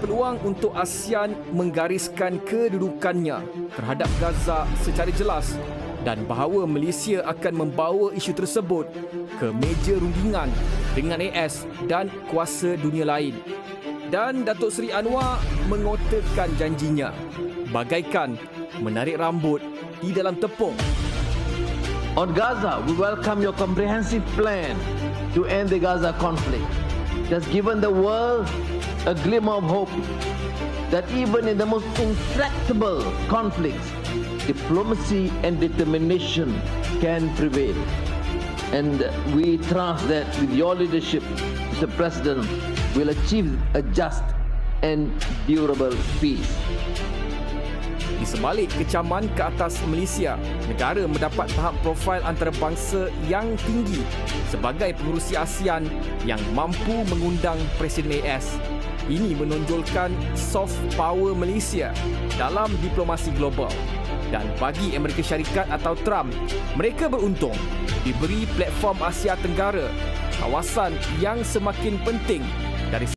peluang untuk ASEAN menggariskan kedudukannya terhadap Gaza secara jelas dan bahawa Malaysia akan membawa isu tersebut ke meja rundingan dengan AS dan kuasa dunia lain. Dan Datuk Seri Anwar mengotakan janjinya bagaikan menarik rambut di dalam tepung. On Gaza, we welcome your comprehensive plan to end the Gaza conflict. It has given the world a glimmer of hope that even in the most intractable conflicts, diplomacy and determination can prevail. And we trust that with your leadership, Mr. President, we'll achieve a just and durable peace. Di sebalik kecaman ke atas Malaysia, negara mendapat tahap profil antarabangsa yang tinggi sebagai pengerusi ASEAN yang mampu mengundang Presiden AS. Ini menonjolkan soft power Malaysia dalam diplomasi global. Dan bagi Amerika Syarikat atau Trump, mereka beruntung diberi platform Asia Tenggara, kawasan yang semakin penting